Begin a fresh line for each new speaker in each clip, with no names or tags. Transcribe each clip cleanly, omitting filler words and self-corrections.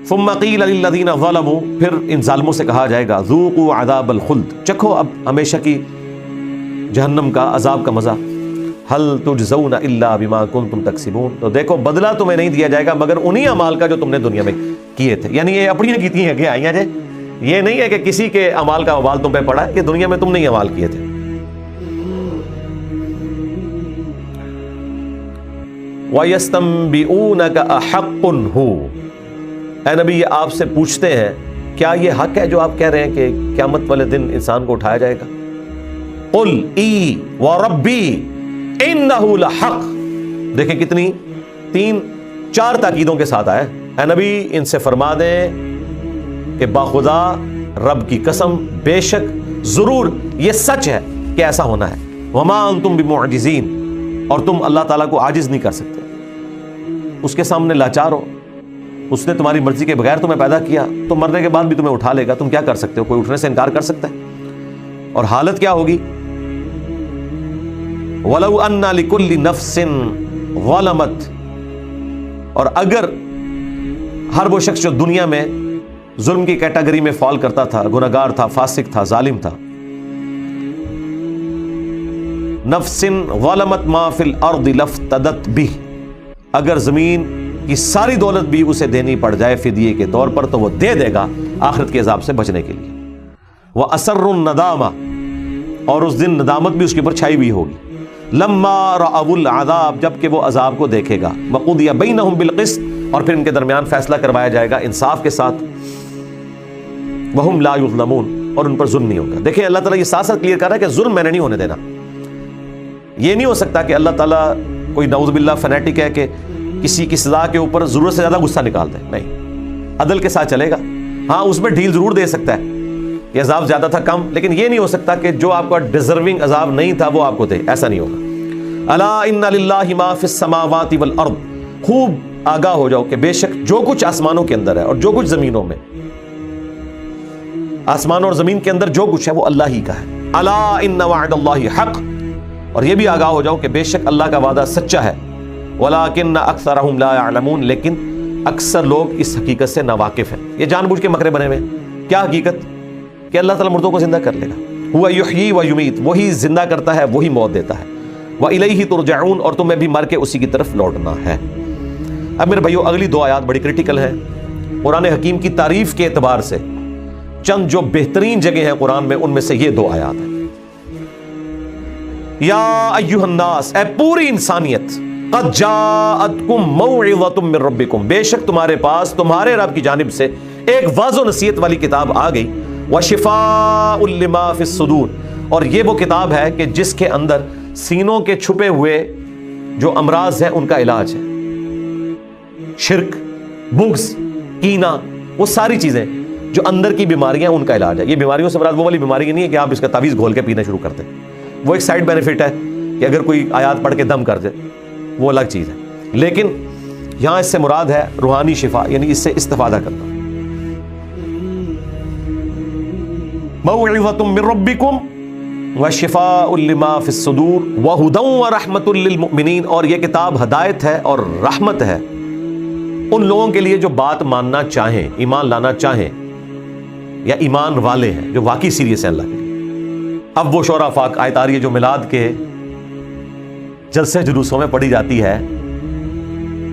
ثم قیل للذین ظلموا، پھر ان ظالموں سے کہا جائے گا ذوقوا عذاب الخلد، چکھو اب ہمیشہ کی جہنم کا عذاب کا مزہ، هل تجزون الا بما کنتم تکسبون، تو دیکھو بدلہ تمہیں نہیں دیا جائے گا مگر انہی اعمال کا جو تم نے دنیا میں کیے تھے. یعنی یہ اپنی کیتی ہیں کہ آئیاں جے، یہ نہیں ہے کہ کسی کے اعمال کا وبال تم پہ پڑا ہے، کہ دنیا میں تم نے اعمال کیے تھے. وَيَسْتَنْبِئُونَكَ أَحَقٌّ هُوَ، اے نبی یہ آپ سے پوچھتے ہیں کیا یہ حق ہے جو آپ کہہ رہے ہیں کہ قیامت والے دن انسان کو اٹھایا جائے گا. قُلْ اِی وَرَبِّی اِنَّهُ لَحَقٌ، دیکھیں کتنی 3-4 تاکیدوں کے ساتھ آئے. اے نبی ان سے فرما دیں کہ باخدا رب کی قسم بے شک ضرور یہ سچ ہے کہ ایسا ہونا ہے. وَمَا أَنْتُمْ بِمُعْجِزِينَ، اور تم اللہ تعالیٰ کو عاجز نہیں کر سکتے، اس کے سامنے لاچار ہو. اس نے تمہاری مرضی کے بغیر تمہیں پیدا کیا تو مرنے کے بعد بھی تمہیں اٹھا لے گا. تم کیا کر سکتے ہو؟ کوئی اٹھنے سے انکار کر سکتا ہے؟ اور حالت کیا ہوگی؟ وَلَوْ أَنَّ لِكُلِّ نَفْسٍ ظَلَمَتْ، اور اگر ہر وہ شخص جو دنیا میں ظلم کی کیٹیگری میں فال کرتا تھا، گناہگار تھا، فاسق تھا، ظالم تھا، نفس ظلمت ما فی الارض لافتدت بہ، اگر زمین کی ساری دولت بھی اسے دینی پڑ جائے فدیے کے طور پر تو وہ دے دے گا آخرت کے عذاب سے بچنے کے لیے. وَأَسَرُّ النَّدَامَ، اور اس دن ندامت بھی اس کے اوپر چھائی ہوئی ہوگی. لَمَّا رَأَوُا الْعَذَابَ، جب کہ وہ عذاب کو دیکھے گا. وَقُضِیَ بَیْنَهُم بِالْقِسْطِ، اور پھر ان کے درمیان فیصلہ کروایا جائے گا انصاف کے ساتھ. وَهُمْ لَا يُظْلَمُونَ، اور ان پر ظلم نہیں ہوگا. دیکھیں اللہ تعالیٰ یہ ساتھ ساتھ کلیئر کر رہا ہے کہ ظلم میں نے نہیں ہونے دینا. یہ نہیں ہو سکتا کہ اللہ تعالیٰ کوئی نعوذ باللہ فنیٹک ہے کہ کسی کی سزا کے اوپر ضرورت سے زیادہ غصہ نکال دے. نہیں، عدل کے ساتھ چلے گا. ہاں اس میں ڈھیل ضرور دے سکتا ہے کہ عذاب زیادہ تھا کم، لیکن یہ نہیں ہو سکتا کہ جو آپ کا ڈیزرونگ عذاب نہیں تھا وہ آپ کو دے. ایسا نہیں ہوگا. الا ان للہ ما فی السماوات والارض، خوب آگاہ ہو جاؤ کہ بے شک جو کچھ آسمانوں کے اندر ہے اور جو کچھ زمینوں میں، آسمان اور زمین کے اندر جو کچھ ہے وہ اللہ ہی کا ہے. الا ان وعد اللہ حق، اور یہ بھی آگاہ ہو جاؤ کہ بے شک اللہ کا وعدہ سچا ہے. ولیکن اکثرہم لا یعلمون، لیکن اکثر لوگ اس حقیقت سے ناواقف ہیں. یہ جان بوجھ کے مکرے بنے ہوئے. کیا حقیقت؟ کہ اللہ تعالیٰ مردوں کو زندہ کر لے گا. ہوا یحیی و یمیت، وہی زندہ کرتا ہے، وہی موت دیتا ہے. وإلیہ ترجعون، اور تمہیں بھی مر کے اسی کی طرف لوٹنا ہے. اب میرے بھائیو اگلی 2 آیات بڑی کرٹیکل ہیں. قرآن حکیم کی تعریف کے اعتبار سے چند جو بہترین جگہ ہیں قرآن میں، ان میں سے یہ 2 آیات ہیں. یا ایھا الناس، اے پوری انسانیت، قد جاءتکم موعظۃ من ربکم، بے شک تمہارے پاس تمہارے رب کی جانب سے ایک واضح نصیحت والی کتاب آ گئی. وشفاء لما فی الصدور، اور یہ وہ کتاب ہے کہ جس کے اندر سینوں کے چھپے ہوئے جو امراض ہیں ان کا علاج ہے. شرک، بغض، کینہ، وہ ساری چیزیں جو اندر کی بیماریاں ان کا علاج ہے. یہ بیماریوں سے مراد وہ والی بیماری نہیں ہے کہ آپ اس کا تعویذ گھول کے پینا شروع کر دیں. وہ ایک سائیڈ بینیفٹ ہے کہ اگر کوئی آیات پڑھ کے دم کر دے، وہ الگ چیز ہے. لیکن یہاں اس سے مراد ہے روحانی شفا، یعنی اس سے استفادہ کرنا. موعظۃ من ربکم وشفاء لما فی الصدور وہدی ورحمۃ للمؤمنین، اور یہ کتاب ہدایت ہے اور رحمت ہے ان لوگوں کے لیے جو بات ماننا چاہیں، ایمان لانا چاہیں، یا ایمان والے ہیں جو واقعی سیریس ہیں اللہ کے لیے. اب وہ شعراء فاق آیت آ رہی ہے جو میلاد کے جلسے جلوسوں میں پڑھی جاتی ہے،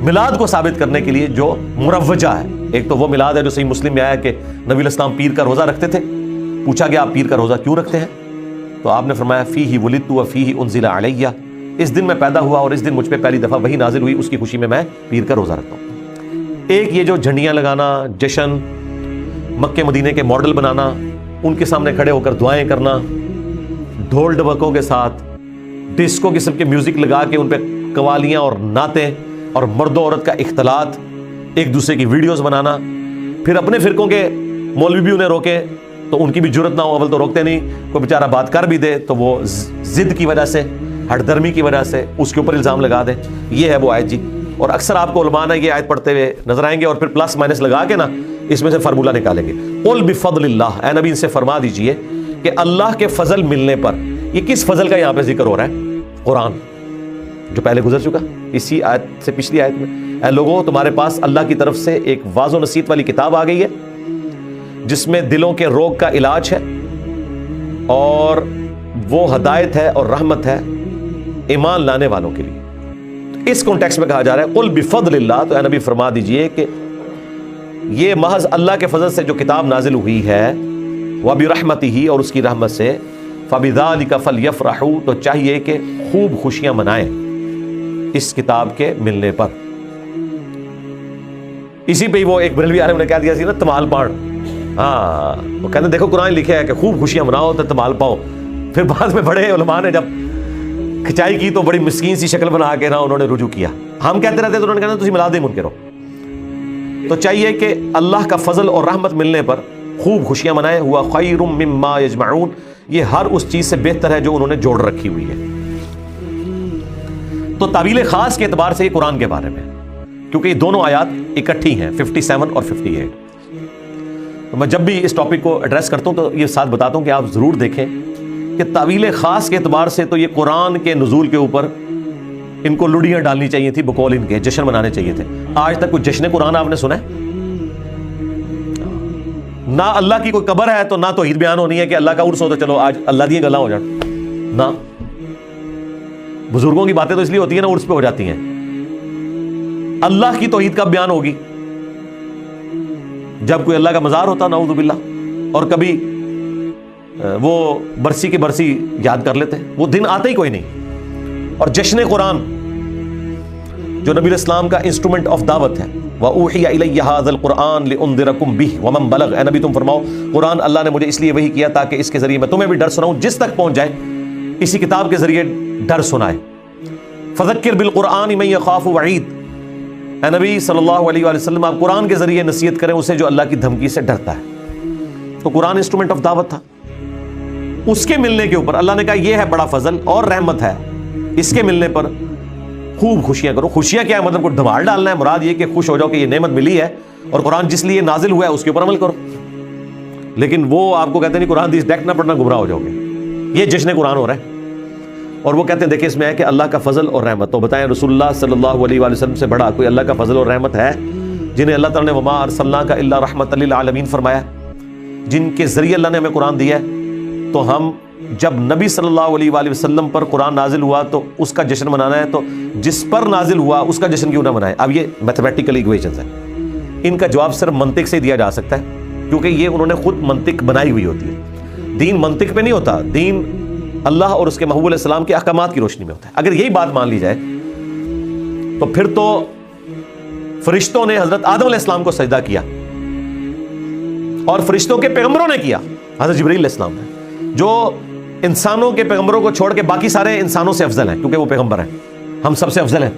میلاد کو ثابت کرنے کے لیے جو مروجہ ہے. ایک تو وہ میلاد ہے جو صحیح مسلم میں آیا کہ نبی علیہ السلام پیر کا روزہ رکھتے تھے. پوچھا گیا آپ پیر کا روزہ کیوں رکھتے ہیں؟ تو آپ نے فرمایا فیہ ولدت وفیہ انزل علیہ، اس دن میں پیدا ہوا اور اس دن مجھ پہ پہلی دفعہ وحی نازل ہوئی، اس کی خوشی میں پیر کا روزہ رکھتا ہوں. ایک یہ جو جھنڈیاں لگانا، جشن، مکے مدینے کے ماڈل بنانا، ان کے سامنے کھڑے ہو کر دعائیں کرنا، ڈھول ڈبکوں کے ساتھ ڈسکو قسم کے میوزک لگا کے ان پہ قوالیاں اور نعتیں اور مرد و عورت کا اختلاط، ایک دوسرے کی ویڈیوز بنانا. پھر اپنے فرقوں کے مولوی بھی انہیں روکے تو ان کی بھی جرت نہ ہو، اول تو روکتے نہیں، کوئی بیچارہ بات کر بھی دے تو وہ ضد کی وجہ سے، ہٹ درمی کی وجہ سے اس کے اوپر الزام لگا دیں. یہ ہے وہ آیت جی. اور اکثر آپ کو علماء نے یہ آیت پڑھتے ہوئے نظر آئیں گے اور پھر پلس مائنس لگا کے نا اس میں سے فارمولہ نکالیں گے. قل بفضل اللہ، اے نبی ان سے فرما دیجئے کہ اللہ کے فضل ملنے پر، یہ کس فضل کا یہاں پہ ذکر ہو رہا ہے؟ قرآن جو پہلے گزر چکا اسی آیت سے پچھلی آیت میں. اے لوگوں تمہارے پاس اللہ کی طرف سے ایک واضح و نصیحت والی کتاب آ گئی ہے جس میں دلوں کے روگ کا علاج ہے اور وہ ہدایت ہے اور رحمت ہے ایمان لانے والوں کے لیے۔ اس کانٹیکسٹ میں کہا جا رہا ہے قل بفضل اللہ، تو اے نبی فرما دیجئے کہ یہ محض اللہ کے فضل سے جو کتاب نازل ہوئی ہے، وبرحمتہ، اور اس کی رحمت سے، فبذالک فلیفرحوا، تو چاہیے کہ خوب خوشیاں منائیں اس کتاب کے ملنے پر۔ اسی پہ وہ ایک بریلوی عالم نے کہہ دیا سی نا تمال پاڑ، ہاں وہ کہتے ہیں دیکھو قرآن لکھے ہے کہ خوب خوشیاں مناؤ تو تمال پاؤ۔ پھر بعد میں بڑے علماء نے جب کھچائی کی تو بڑی مسکین سی شکل بنا کے نا انہوں نے رجوع کیا۔ ہم کہتے رہتے تو انہوں نے کہنا تسی ملاد منکر ہو۔ تو چاہیے کہ اللہ کا فضل اور رحمت ملنے پر خوب خوشیاں منائیں، ہوا خیر مما یجمعون، یہ ہر اس چیز سے بہتر ہے جو انہوں نے جوڑ رکھی ہوئی ہے۔ تو تعویل خاص کے اعتبار سے یہ قرآن کے بارے میں، کیونکہ یہ دونوں آیات اکٹھی ہیں 57 اور 58۔ تو میں جب بھی اس ٹاپک کو ایڈریس کرتا ہوں تو یہ ساتھ بتاتا ہوں کہ آپ ضرور دیکھیں کہ تعویل خاص کے اعتبار سے تو یہ قرآن کے نزول کے اوپر ان کو لڑیاں ڈالنی چاہیے تھی، بقول ان کے جشن منانے چاہیے تھے۔ آج تک کوئی جشن قرآن آپ نے سنا ہے؟ نہ اللہ کی کوئی قبر ہے تو نہ توحید بیان ہونی ہے کہ اللہ کا عرس ہو تو چلو آج اللہ دی گلاں ہو جان، نہ بزرگوں کی باتیں تو اس لیے ہوتی ہیں نا عرس پہ ہو جاتی ہیں۔ اللہ کی توحید کب بیان ہوگی؟ جب کوئی اللہ کا مزار ہوتا، نعوذ باللہ، اور کبھی وہ برسی کی برسی یاد کر لیتے، وہ دن آتا ہی کوئی نہیں۔ اور جشن قرآن جو نبی الاسلام کا انسٹرومنٹ آف دعوت ہے، وَأُوحِيَ إِلَيَّ هَذَا الْقُرْآنُ لِأُنذِرَكُم بِهِ وَمَن بَلَغَ، اے نبی تم فرماؤ قرآن اللہ نے مجھے اس لیے وحی کیا تاکہ اس کے ذریعے میں تمہیں بھی ڈر سناؤں، جس تک پہنچ جائے اسی کتاب کے ذریعے ڈر سنائے۔ فَذَكِّرْ بِالْقُرْآنِ مَن يَخَافُ وَعِيدٍ، اے نبی صلی اللہ علیہ وآلہ وسلم آپ قرآن کے ذریعے نصیحت کریں اسے جو اللہ کی دھمکی سے ڈرتا ہے۔ تو قرآن انسٹرومنٹ آف دعوت تھا، اس کے ملنے کے اوپر اللہ نے کہا یہ ہے بڑا فضل اور رحمت ہے، اس کے ملنے پر خوب خوشیاں کرو۔ خوشیاں کیا ہے؟ مطلب کو دھمال ڈالنا ہے، مراد یہ کہ خوش ہو جاؤ کہ یہ نعمت ملی ہے اور قرآن جس لیے نازل ہوا ہے اس کے اوپر عمل کرو۔ لیکن وہ آپ کو کہتے ہیں قرآن حدیث ڈائریکٹ نہ پڑھنا، گمراہ ہو جاؤ گے، یہ جشن قرآن ہو رہا ہے۔ اور وہ کہتے ہیں دیکھیں اس میں ہے کہ اللہ کا فضل اور رحمت، تو بتائیں رسول اللہ صلی اللہ علیہ وآلہ وسلم سے بڑا کوئی اللہ کا فضل اور رحمت ہے جنہیں اللہ تعالیٰ نے وما ارسلناک الا رحمۃ للعالمین فرمایا، جن کے ذریعے اللہ نے ہمیں قرآن دیا ہے۔ تو ہم جب نبی صلی اللہ علیہ وآلہ وسلم پر قرآن نازل ہوا تو اس کا جشن منانا ہے، تو جس پر نازل ہوا اس کا جشن کیوں نہ منائے؟ اب یہ میتھمیٹیکل ایکویشنز ہیں، ان کا جواب صرف منطق سے دیا جا سکتا ہے، کیونکہ یہ انہوں نے خود منطق بنائی ہوئی ہوتی ہے۔ دین منطق پہ نہیں ہوتا، دین اللہ اور اس کے محبوب علیہ السلام کے احکامات کی روشنی میں ہوتا ہے۔ اگر یہی بات مان لی جائے تو پھر تو فرشتوں نے حضرت آدم علیہ السلام کو سجدہ کیا اور فرشتوں کے پیغمبروں نے کیا، حضرت جبرائیل علیہ السلام نے، جو انسانوں کے پیغمبروں کو چھوڑ کے باقی سارے انسانوں سے افضل ہیں، کیونکہ وہ پیغمبر ہیں، ہم سب سے افضل ہیں۔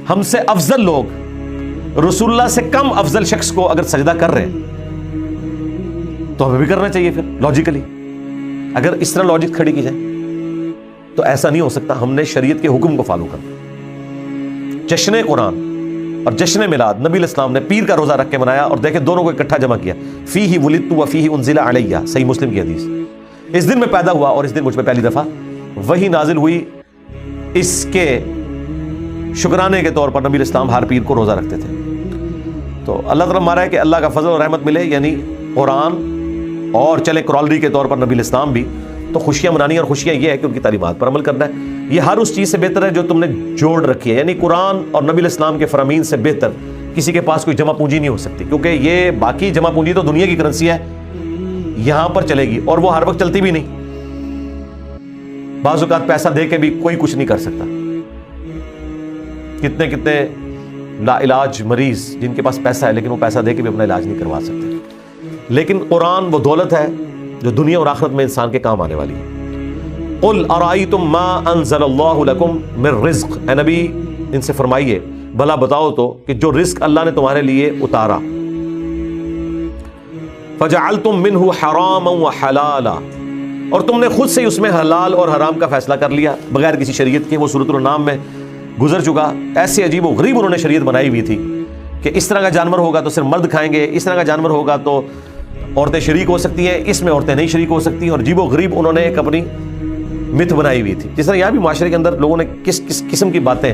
ہم سے افضل لوگ رسول اللہ سے کم افضل شخص کو اگر سجدہ کر رہے ہیں تو ہمیں بھی کرنا چاہیے پھر لاجیکلی۔ اگر اس طرح لاجک کھڑی کی جائے تو ایسا نہیں ہو سکتا، ہم نے شریعت کے حکم کو فالو کرنا۔ جشن قرآن اور جشن میلاد نبی علیہ السلام نے پیر کا روزہ رکھ کے منایا، اور دیکھیں دونوں کو اکٹھا جمع کیا، فیہ ولدت وفیہ انزل علیہ، صحیح مسلم کی حدیث، اس دن میں پیدا ہوا اور اس دن مجھ پہ پہلی دفعہ وہی نازل ہوئی۔ اس کے شکرانے کے طور پر نبی علیہ السلام ہر پیر کو روزہ رکھتے تھے۔ تو اللہ تعالیٰ ہمارا ہے کہ اللہ کا فضل اور رحمت ملے، یعنی قرآن اور چلے کرالری کے طور پر نبی علیہ السلام بھی، تو خوشیاں منانی، اور خوشیاں یہ ہے کہ ان کی تعلیمات پر عمل کرنا ہے۔ یہ ہر اس چیز سے بہتر ہے جو تم نے جوڑ رکھی ہے، یعنی قرآن اور نبی علیہ السلام کے فرامین سے بہتر کسی کے پاس کوئی جمع پونجی نہیں ہو سکتی، کیونکہ یہ باقی جمع پونجی تو دنیا کی کرنسی ہے، یہاں پر چلے گی اور وہ ہر وقت چلتی بھی نہیں۔ بعض اوقات پیسہ دے کے بھی کوئی کچھ نہیں کر سکتا۔ کتنے کتنے لا علاج مریض جن کے پاس پیسہ ہے لیکن وہ پیسہ دے کے بھی اپنا علاج نہیں کروا سکتے۔ لیکن قرآن وہ دولت ہے جو دنیا اور آخرت میں انسان کے کام آنے والی ہے۔ قل ارائیتم ما انزل اللہ لکم من رزق، اے نبی ان سے فرمائیے بھلا بتاؤ تو کہ جو رزق اللہ نے تمہارے لیے اتارا، فجعلتم منہ حراما وحلالا، اور تم نے خود سے اس میں حلال اور حرام کا فیصلہ کر لیا بغیر کسی شریعت کے۔ وہ سورۃ الانعام میں گزر چکا، ایسے عجیب و غریب انہوں نے شریعت بنائی ہوئی تھی کہ اس طرح کا جانور ہوگا تو صرف مرد کھائیں گے، اس طرح کا جانور ہوگا تو عورتیں شریک ہو سکتی ہیں، اس میں عورتیں نہیں شریک ہو سکتی، اور عجیب و غریب انہوں نے ایک اپنی مت بنائی ہوئی تھی۔ جس طرح یہاں بھی معاشرے کے اندر لوگوں نے کس قسم کی باتیں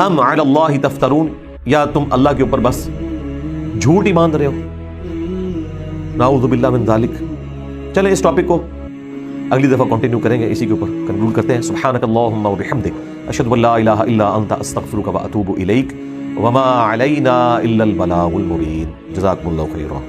ام علی اللہ تفترون، یا تم اللہ کے اوپر بس جھوٹ ہی باندھ رہے ہو. نعوذ باللہ من ذالک. چلیں اس ٹاپک کو اگلی دفعہ کنٹینیو کریں گے، اسی کے اوپر کنکلوڈ کرتے ہیں. سبحانک اللہم وبحمدک اشہد ان لا الہ الا انت استغفرک واتوب الیک وما علینا الا البلاغ المبین. جزاکم اللہ خیرا.